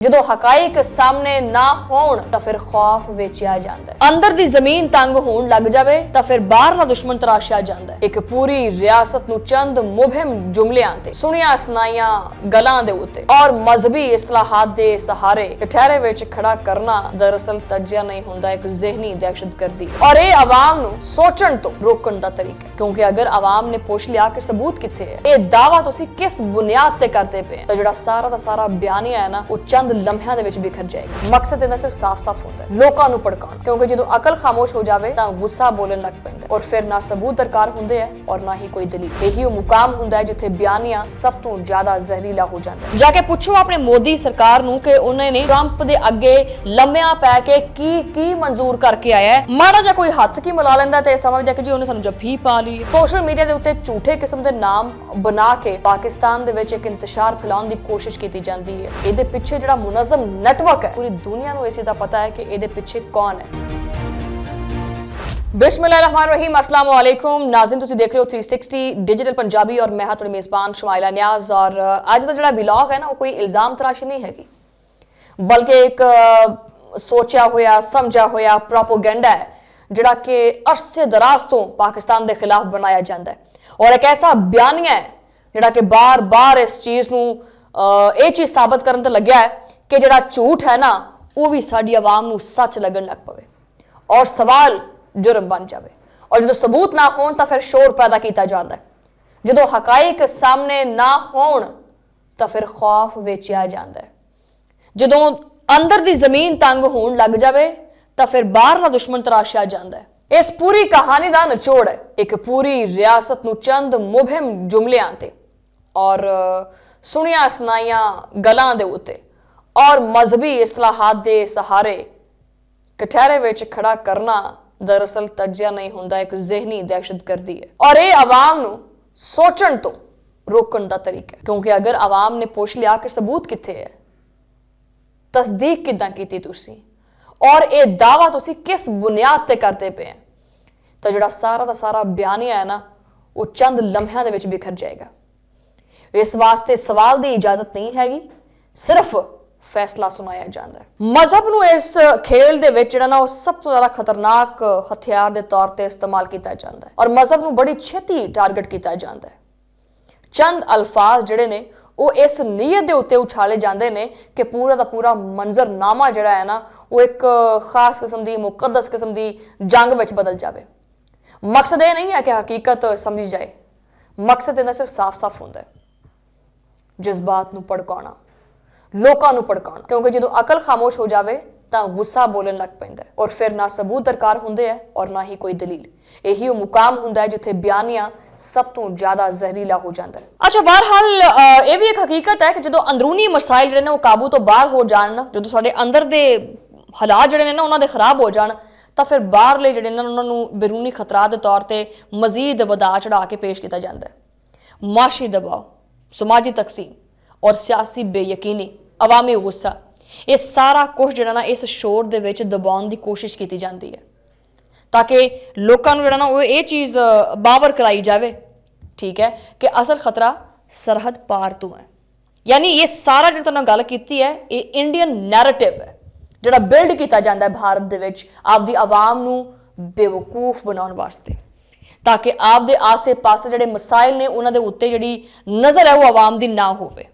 ਜਦੋਂ ਹਕਾਇਕ ਸਾਹਮਣੇ ਨਾ ਹੋਣ ਤਾਂ ਫਿਰ ਖੌਫ ਵੇਚਿਆ ਜਾਂਦਾ ਹੈ। ਅੰਦਰ ਦੀ ਜ਼ਮੀਨ ਤੰਗ ਹੋਣ ਲੱਗ ਜਾਵੇ ਤਾਂ ਫਿਰ ਬਾਹਰਲਾ ਦੁਸ਼ਮਣ ਤਰਾਸ਼ਿਆ ਜਾਂਦਾ ਹੈ। ਇੱਕ ਪੂਰੀ ਰਿਆਸਤ ਨੂੰ ਚੰਦ ਮੁਹਿੰਮ ਜੁਮਲਿਆਂ ਤੇ ਸੁਣੀਆਂ ਸੁਣਾਈਆਂ ਗੱਲਾਂ ਦੇ ਉੱਤੇ ਔਰ ਮਜ਼ਹਬੀ ਇਸਲਾਹਾਤ ਦੇ ਸਹਾਰੇ ਕਠਹਿਰੇ ਵਿੱਚ ਖੜਾ ਕਰਨਾ ਦਰਅਸਲ ਤਜਿਆ ਨਹੀਂ ਹੁੰਦਾ, ਇੱਕ ਜ਼ਿਹਨੀ ਦਹਿਸ਼ਤਗਰਦੀ ਔਰ ਇਹ ਆਵਾਮ ਨੂੰ ਸੋਚਣ ਤੋਂ ਰੋਕਣ ਦਾ ਤਰੀਕਾ ਹੈ। ਕਿਉਂਕਿ ਅਗਰ ਆਵਾਮ ਨੇ ਪੁੱਛ ਲਿਆ ਕਿ ਸਬੂਤ ਕਿੱਥੇ ਹੈ, ਇਹ ਦਾਵਾ ਤੁਸੀਂ ਕਿਸ ਬੁਨਿਆਦ ਤੇ ਕਰਦੇ ਪਏ ਤਾਂ ਜਿਹੜਾ ਸਾਰਾ ਦਾ ਸਾਰਾ ਬਿਆਨੀਆ ਹੈ ਨਾ ਉਹ ਚੰਦ ਲਮਹਿਆਂ ਦੇ ਵਿੱਚ ਬਿਖਰ ਜਾਏਗਾ। ਮਕਸਦ ਇਹਦਾ ਸਿਰਫ ਸਾਫ਼-ਸਾਫ਼ ਹੁੰਦਾ ਹੈ, ਲੋਕਾਂ ਨੂੰ ਭੜਕਾਉਣ। ਕਿਉਂਕਿ ਜਦੋਂ ਅਕਲ ਖਾਮੋਸ਼ ਹੋ ਜਾਵੇ ਤਾਂ ਗੁੱਸਾ ਬੋਲਣ ਲੱਗ ਪੈਂਦਾ ਔਰ ਫਿਰ ਨਾ ਸਬੂਤ ਦਰਕਾਰ ਹੁੰਦੇ ਹੈ ਔਰ ਨਾ ਹੀ ਕੋਈ ਦਲੀਲ। ਇਹੀ ਉਹ ਮੁਕਾਮ ਹੁੰਦਾ ਹੈ ਜਿੱਥੇ ਬਿਆਨੀਆ ਸਭ ਤੋਂ ਜ਼ਿਆਦਾ ਜ਼ਹਿਰੀਲਾ ਹੋ ਜਾਂਦਾ ਹੈ। ਜਾ ਕੇ ਪੁੱਛੋ ਆਪਣੇ ਮੋਦੀ ਸਰਕਾਰ ਨੂੰ ਕਿ ਉਹਨਾਂ ਨੇ ਟਰੰਪ ਦੇ ਅੱਗੇ ਲੰਮਿਆਂ ਪੈ ਕੇ ਕੀ ਮਨਜ਼ੂਰ ਕਰਕੇ ਆਇਆ ਹੈ। ਮਾੜਾ ਜਿਹਾ ਕੋਈ ਹੱਥ ਕੀ ਮਿਲਾ ਲੈਂਦਾ ਤੇ ਸਮਝਦਾ ਕਿ ਜੀ ਉਹਨੇ ਸਾਨੂੰ ਜੱਫੀ ਪਾ ਲਈ। ਸੋਸ਼ਲ ਮੀਡੀਆ ਦੇ ਉੱਤੇ ਝੂਠੇ ਕਿਸਮ ਦੇ ਨਾਮ ਬਣਾ ਕੇ ਪਾਕਿਸਤਾਨ ਦੇ ਵਿੱਚ ਇੱਕ ਇੰਤਸ਼ਾਰ ਫੈਲਾਉਣ ਦੀ ਕੋਸ਼ਿਸ਼ ਕੀਤੀ ਜਾਂਦੀ ਹੈ। ਇਹਦੇ ਪਿੱਛੇ ਜਿਹੜਾ ਮੁਨਜ਼ਮ ਨੈਟਵਰਕ ਹੈ, ਪੂਰੀ ਦੁਨੀਆ ਨੂੰ ਇਸ ਚੀਜ਼ ਦਾ ਪਤਾ ਹੈ ਕਿ ਇਹਦੇ ਪਿੱਛੇ ਕੌਣ ਹੈ। बिस्मिल्लाहिर्रहमानिर्रहीम, अस्सलाम वालेकुम नाज़रीन, तुसीं देख रहे हो 360 डिजिटल पंजाबी और मैं हाँ तुहाडी मेज़बान शुमाइला नियाज़। और अज दा जिहड़ा व्लॉग है ना वो कोई इल्ज़ाम तराशी नहीं हैगी, बल्कि एक सोचा होया समझा होया प्रोपोगेंडा है जिहड़ा कि अरसे दराज तो पाकिस्तान के खिलाफ बनाया जाता है और एक ऐसा बयानिया है जिहड़ा कि बार बार इस चीज़ नूं ये चीज़ साबित करन ते लग्या है कि जिहड़ा झूठ है ना वो भी साडी आवाम नूं सच लगन लग पवे और सवाल जुर्म बन जाए। और जो सबूत ना होण तां फिर शोर पैदा किया जाता है। जो हकाइक सामने ना होण तां फिर खौफ वेचिया जाता है। जो अंदर दी जमीन तंग होण लग जाए तां फिर बाहरला दुश्मन तराशिया जाता है। इस पूरी कहानी का निचोड़ है एक पूरी रियासत नूं चंद मुहिम जुमलियां ते और सुनिया सुनाइया गल्लां दे उत्ते और मजहबी इस्लाहात दे सहारे कठहरे विच खड़ा करना दरअसल तजिया नहीं होंदा, एक ज़हनी दहशतगर्दी है और ये आवाम नूं सोचण तो रोकण दा तरीका है। क्योंकि अगर आवाम ने पूछ लिया कि सबूत कित्थे है, तस्दीक किदां कीती तुसीं और ये दावा तुसीं किस बुनियाद ते करदे पे तां जिहड़ा सारा दा सारा बयानिया है ना वो चंद लम्हिਆਂ ਦੇ ਵਿੱਚ बिखर जाएगा। इस वास्ते सवाल की इजाजत नहीं हैगी, सिर्फ फैसला सुनाया जाता है। मजहब नूं इस खेल दे विच जिहड़ा ना वो सब तो ज़्यादा खतरनाक हथियार के तौर पर इस्तेमाल किया जाता है और मजहब नूं बड़ी छेती टारगेट किया जाता है। चंद अल्फाज जिहड़े ने वो इस नीयत के उत्ते उछाले जाते हैं कि पूरा का पूरा मंजरनामा जिहड़ा है ना वो एक खास किस्म की मुकद्दस किस्म की जंग में बदल जाए। मकसद ये नहीं है कि हकीकत समझी जाए, मकसद इहदा सिर्फ साफ साफ होंदा है जज्बात नूं भड़काउणा, लोकां नूं भड़काउणा। क्योंकि जो अकल खामोश हो जाए तो गुस्सा बोलन लग पैंदा है और फिर ना सबूत दरकार हुंदे है और ना ही कोई दलील। यही वो मुकाम हुंदा है जिथे बयानिया सब तो ज्यादा जहरीला हो जाता है। अच्छा, बहरहाल ये भी एक हकीकत है कि जो अंदरूनी मसाइल जिहड़े ने वो काबू तो बाहर हो जाण, जो साडे अंदर दे हालात जिहड़े ने ना उन्हां दे खराब हो जाण तां फिर बाहरले जिहड़े ने उन्हां नूं बैरूनी खतरात दे तौर ते मजीद वधा चढ़ा के पेश किया जाता है। माशी दबाव, समाजी तकसीम और सियासी बेयकीनी, अवामी गुस्सा, ये सारा कुछ जिहड़ा ना इस शोर दे विच दबाउण दी कोशिश की जाती है ताकि लोकां नूं जिहड़ा ना वो ये चीज़ बावर कराई जाए, ठीक है, कि असल खतरा सरहद पार तो है। यानी ये सारा जो तुहानूं गल कीती है ये इंडियन नैरेटिव है जिहड़ा बिल्ड किया जाता है भारत दे विच आपदी आवाम नूं बेवकूफ बनाउण वास्ते, ताकि आपदे आसे पासे जिहड़े मसाइल ने उन्हां दे उत्ते जिहड़ी नज़र है वो आवाम दी ना होवे।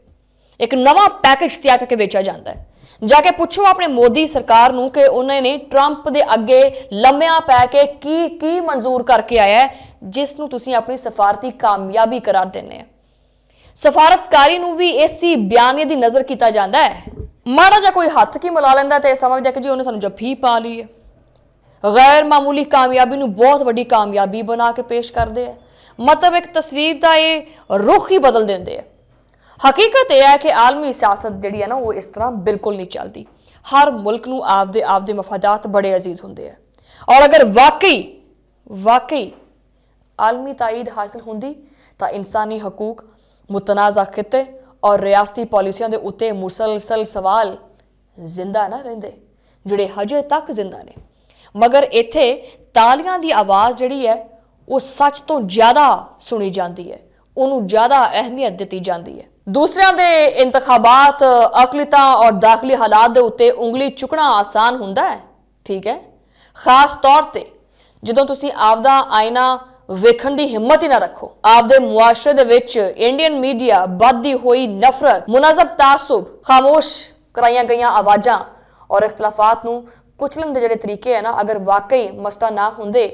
एक नवा पैकेज तैयार करके बेचा जाता है। जाके पूछो अपने मोदी सरकार नूं कि उन्होंने ट्रंप दे अगे लम्मिया पै के की मंजूर करके आया है जिसनूं तुसीं अपनी सफारती कामयाबी करार देने। सफारतकारी नूं भी इसी बयानिए दी नज़र किया जाता है। माड़ा जिहा कोई हथ की मिला लैंदा ते समझदा कि जी उन्हें सानूं जफ्फी पा ली है। गैर मामूली कामयाबी नूं बहुत वड्डी कामयाबी बना के पेश करते हैं, मतलब एक तस्वीर का ये रुख ही बदल देंदे है। हकीकत यह है कि आलमी सियासत जिहड़ी है ना वो इस तरह बिल्कुल नहीं चलती। हर मुल्क नूं आपदे मफादात बड़े अजीज होंदे हैं और अगर वाकई आलमी ताईद हासिल होंदी तो इंसानी हकूक, मुतनाज़ा खिते और रियासती पॉलिसियों के उत्ते मुसलसल सवाल जिंदा ना रहिंदे जिहड़े हजे तक जिंदा ने। मगर इत्थे तालियां दी आवाज़ जिहड़ी है वो सच तो ज़्यादा सुनी जाती है, उन्होंने ज़्यादा अहमियत दी जाती है। ਦੂਸਰਿਆਂ ਦੇ ਇੰਤਖਾਬਾਤ, ਅਕਲੀਤਾਂ ਔਰ ਦਾਖਲੀ ਹਾਲਾਤ ਦੇ ਉੱਤੇ ਉਂਗਲੀ ਚੁੱਕਣਾ ਆਸਾਨ ਹੁੰਦਾ ਹੈ, ਠੀਕ ਹੈ, ਖਾਸ ਤੌਰ ਤੇ ਜਦੋਂ ਤੁਸੀਂ ਆਪਦਾ ਆਇਨਾ ਵੇਖਣ ਦੀ ਹਿੰਮਤ ਹੀ ਨਾ ਰੱਖੋ। ਆਪਦੇ ਮੁਆਸ਼ਰੇ ਦੇ ਵਿੱਚ ਇੰਡੀਅਨ ਮੀਡੀਆ ਵੱਧਦੀ ਹੋਈ ਨਫ਼ਰਤ, ਮੁਨਾਜ਼ਬ ਤਾਸੁਬ, ਖਾਮੋਸ਼ ਕਰਾਈਆਂ ਗਈਆਂ ਆਵਾਜ਼ਾਂ ਔਰ ਇਖਤਲਾਫਾਤ ਨੂੰ ਕੁਚਲਣ ਦੇ ਜਿਹੜੇ ਤਰੀਕੇ ਹੈ ਨਾ, ਅਗਰ ਵਾਕਈ ਮਸਤਾ ਨਾ ਹੁੰਦੇ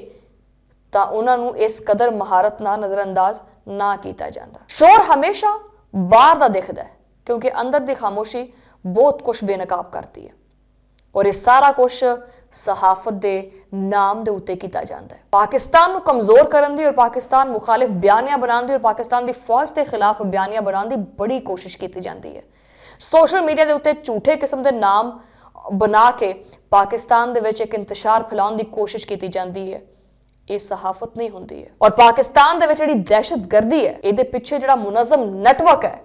ਤਾਂ ਉਹਨਾਂ ਨੂੰ ਇਸ ਕਦਰ ਮਹਾਰਤ ਨਾਲ ਨਜ਼ਰਅੰਦਾਜ਼ ਨਾ ਕੀਤਾ ਜਾਂਦਾ। ਸ਼ੋਰ ਹਮੇਸ਼ਾ ਬਾਹਰ ਦਾ ਦਿਖਦਾ ਹੈ ਕਿਉਂਕਿ ਅੰਦਰ ਦੀ ਖਾਮੋਸ਼ੀ ਬਹੁਤ ਕੁਝ ਬੇਨਕਾਬ ਕਰਦੀ ਹੈ ਔਰ ਇਹ ਸਾਰਾ ਕੁਝ ਸਹਾਫਤ ਦੇ ਨਾਮ ਦੇ ਉੱਤੇ ਕੀਤਾ ਜਾਂਦਾ ਹੈ। ਪਾਕਿਸਤਾਨ ਨੂੰ ਕਮਜ਼ੋਰ ਕਰਨ ਦੀ ਔਰ ਪਾਕਿਸਤਾਨ ਮੁਖਾਲਿਫ ਬਿਆਨੀਆਂ ਬਣਾਉਣ ਦੀ ਔਰ ਪਾਕਿਸਤਾਨ ਦੀ ਫੌਜ ਦੇ ਖਿਲਾਫ ਬਿਆਨੀਆਂ ਬਣਾਉਣ ਦੀ ਬੜੀ ਕੋਸ਼ਿਸ਼ ਕੀਤੀ ਜਾਂਦੀ ਹੈ। ਸੋਸ਼ਲ ਮੀਡੀਆ ਦੇ ਉੱਤੇ ਝੂਠੇ ਕਿਸਮ ਦੇ ਨਾਮ ਬਣਾ ਕੇ ਪਾਕਿਸਤਾਨ ਦੇ ਵਿੱਚ ਇੱਕ ਇੰਤਸ਼ਾਰ ਫੈਲਾਉਣ ਦੀ ਕੋਸ਼ਿਸ਼ ਕੀਤੀ ਜਾਂਦੀ ਹੈ। ਇਹ ਸਹਾਫਤ ਨਹੀਂ ਹੁੰਦੀ ਹੈ ਔਰ ਪਾਕਿਸਤਾਨ ਦੇ ਵਿੱਚ ਜਿਹੜੀ ਦਹਿਸ਼ਤਗਰਦੀ ਹੈ, ਇਹਦੇ ਪਿੱਛੇ ਜਿਹੜਾ ਮੁਨਜ਼ਮ ਨੈਟਵਰਕ ਹੈ,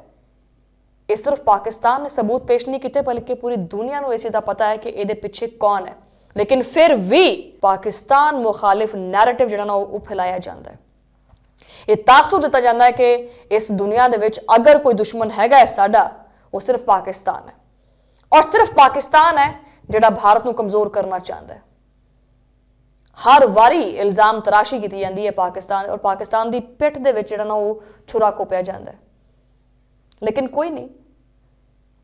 ਇਹ ਸਿਰਫ ਪਾਕਿਸਤਾਨ ਨੇ ਸਬੂਤ ਪੇਸ਼ ਨਹੀਂ ਕੀਤੇ ਬਲਕਿ ਪੂਰੀ ਦੁਨੀਆ ਨੂੰ ਇਸ ਚੀਜ਼ ਦਾ ਪਤਾ ਹੈ ਕਿ ਇਹਦੇ ਪਿੱਛੇ ਕੌਣ ਹੈ। ਲੇਕਿਨ ਫਿਰ ਵੀ ਪਾਕਿਸਤਾਨ ਮੁਖਾਲਿਫ ਨੈਰੇਟਿਵ ਜਿਹੜਾ ਨਾ ਉਹ ਫੈਲਾਇਆ ਜਾਂਦਾ ਹੈ। ਇਹ ਤਾਸੁਰ ਦਿੱਤਾ ਜਾਂਦਾ ਹੈ ਕਿ ਇਸ ਦੁਨੀਆ ਦੇ ਵਿੱਚ ਅਗਰ ਕੋਈ ਦੁਸ਼ਮਣ ਹੈਗਾ ਸਾਡਾ, ਉਹ ਸਿਰਫ ਪਾਕਿਸਤਾਨ ਹੈ ਔਰ ਸਿਰਫ ਪਾਕਿਸਤਾਨ ਹੈ ਜਿਹੜਾ ਭਾਰਤ ਨੂੰ ਕਮਜ਼ੋਰ ਕਰਨਾ ਚਾਹੁੰਦਾ ਹੈ। ਹਰ ਵਾਰੀ ਇਲਜ਼ਾਮ ਤਰਾਸ਼ੀ ਕੀਤੀ ਜਾਂਦੀ ਹੈ ਪਾਕਿਸਤਾਨ ਔਰ ਪਾਕਿਸਤਾਨ ਦੀ ਪਿੱਠ ਦੇ ਵਿੱਚ ਜਿਹੜਾ ਨਾ ਉਹ ਛੁਰਾ ਘੋਪਿਆ ਜਾਂਦਾ ਹੈ। ਲੇਕਿਨ ਕੋਈ ਨਹੀਂ,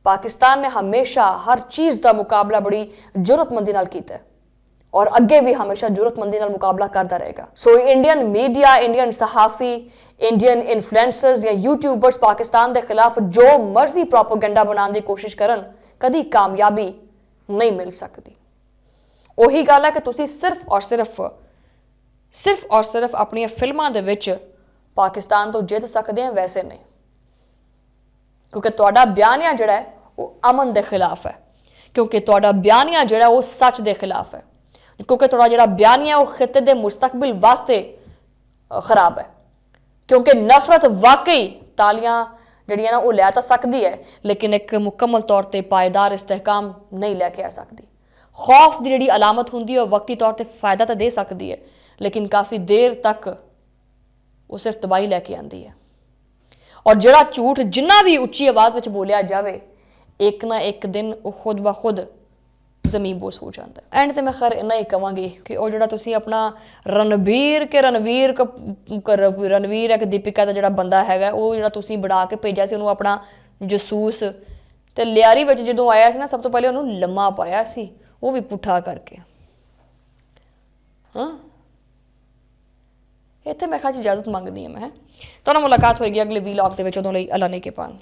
ਪਾਕਿਸਤਾਨ ਨੇ ਹਮੇਸ਼ਾ ਹਰ ਚੀਜ਼ ਦਾ ਮੁਕਾਬਲਾ ਬੜੀ ਜੁਰਤਮੰਦੀ ਨਾਲ ਕੀਤਾ ਹੈ ਔਰ ਅੱਗੇ ਵੀ ਹਮੇਸ਼ਾ ਜੁਰਤਮੰਦੀ ਨਾਲ ਮੁਕਾਬਲਾ ਕਰਦਾ ਰਹੇਗਾ। ਸੋ ਇੰਡੀਅਨ ਮੀਡੀਆ, ਇੰਡੀਅਨ ਸਹਾਫੀ, ਇੰਡੀਅਨ ਇਨਫਲੂਐਂਸਰਸ ਜਾਂ ਯੂਟਿਊਬਰਸ ਪਾਕਿਸਤਾਨ ਦੇ ਖਿਲਾਫ ਜੋ ਮਰਜ਼ੀ ਪ੍ਰੋਪੇਗੈਂਡਾ ਬਣਾਉਣ ਦੀ ਕੋਸ਼ਿਸ਼ ਕਰਨ, ਕਦੀ ਕਾਮਯਾਬੀ ਨਹੀਂ ਮਿਲ ਸਕਦੀ। ਉਹੀ ਗੱਲ ਹੈ ਕਿ ਤੁਸੀਂ ਸਿਰਫ ਔਰ ਸਿਰਫ ਆਪਣੀਆਂ ਫਿਲਮਾਂ ਦੇ ਵਿੱਚ ਪਾਕਿਸਤਾਨ ਤੋਂ ਜਿੱਤ ਸਕਦੇ ਆ, ਵੈਸੇ ਨਹੀਂ, ਕਿਉਂਕਿ ਤੁਹਾਡਾ ਬਿਆਨੀਆ ਜਿਹੜਾ ਹੈ ਉਹ ਅਮਨ ਦੇ ਖਿਲਾਫ ਹੈ, ਕਿਉਂਕਿ ਤੁਹਾਡਾ ਬਿਆਨੀਆ ਜਿਹੜਾ ਉਹ ਸੱਚ ਦੇ ਖਿਲਾਫ ਹੈ, ਕਿਉਂਕਿ ਤੁਹਾਡਾ ਜਿਹੜਾ ਬਿਆਨੀਆ ਉਹ ਖਿੱਤੇ ਦੇ ਮੁਸਤਕਬਲ ਵਾਸਤੇ ਖਰਾਬ ਹੈ, ਕਿਉਂਕਿ ਨਫ਼ਰਤ ਵਾਕਈ ਤਾਲੀਆਂ ਜਿਹੜੀਆਂ ਨਾ ਉਹ ਲੈ ਤਾਂ ਸਕਦੀ ਹੈ ਲੇਕਿਨ ਇੱਕ ਮੁਕੰਮਲ ਤੌਰ ਤੇ ਪਾਇਦਾਰ ਇਸਤਹਿਕਾਮ ਨਹੀਂ ਲੈ ਕੇ ਆ ਸਕਦੀ। ਖੌਫ ਦੀ ਜਿਹੜੀ ਅਲਾਮਤ ਹੁੰਦੀ ਹੈ ਉਹ ਵਕਤੀ ਤੌਰ ਤੇ ਫਾਇਦਾ ਤਾਂ ਦੇ ਸਕਦੀ ਹੈ ਲੇਕਿਨ ਕਾਫੀ ਦੇਰ ਤੱਕ ਉਹ ਸਿਰਫ ਤਬਾਹੀ ਲੈ ਕੇ ਆਉਂਦੀ ਹੈ। ਔਰ ਜਿਹੜਾ ਝੂਠ ਜਿੰਨਾ ਵੀ ਉੱਚੀ ਆਵਾਜ਼ ਵਿੱਚ ਬੋਲਿਆ ਜਾਵੇ, ਇੱਕ ਨਾ ਇੱਕ ਦਿਨ ਉਹ ਖੁਦ ਬ ਖੁਦ ਜ਼ਮੀਨਬੋਸ ਹੋ ਜਾਂਦਾ ਹੈ। ਐਂਡ ਤੇ ਮੈਂ ਖੈਰ ਇੰਨਾ ਹੀ ਕਹਾਂਗੀ ਕਿ ਉਹ ਜਿਹੜਾ ਤੁਸੀਂ ਆਪਣਾ ਰਣਵੀਰ ਇੱਕ ਦੀਪਿਕਾ ਦਾ ਜਿਹੜਾ ਬੰਦਾ ਹੈਗਾ, ਉਹ ਜਿਹੜਾ ਤੁਸੀਂ ਬਣਾ ਕੇ ਭੇਜਿਆ ਸੀ ਉਹਨੂੰ ਆਪਣਾ ਜਸੂਸ, ਤੇ ਲਿਆਰੀ ਵਿੱਚ ਜਦੋਂ ਆਇਆ ਸੀ ਨਾ, ਸਭ ਤੋਂ ਪਹਿਲੇ ਉਹਨੂੰ ਲੰਮਾ ਪਾਇਆ ਸੀ, ਉਹ ਵੀ ਪੁੱਠਾ ਕਰਕੇ। ਹਾਂ, ਇੱਥੇ ਮੈਂ ਖਾਸ ਇਜਾਜ਼ਤ ਮੰਗਦੀ ਹਾਂ। ਮੈਂ ਤੁਹਾਨੂੰ ਮੁਲਾਕਾਤ ਹੋਏਗੀ ਅਗਲੇ ਵੀਲੌਗ ਦੇ ਵਿੱਚ। ਉਦੋਂ ਲਈ ਅੱਲਾ ਨੇ ਕੇ ਪਾਨ।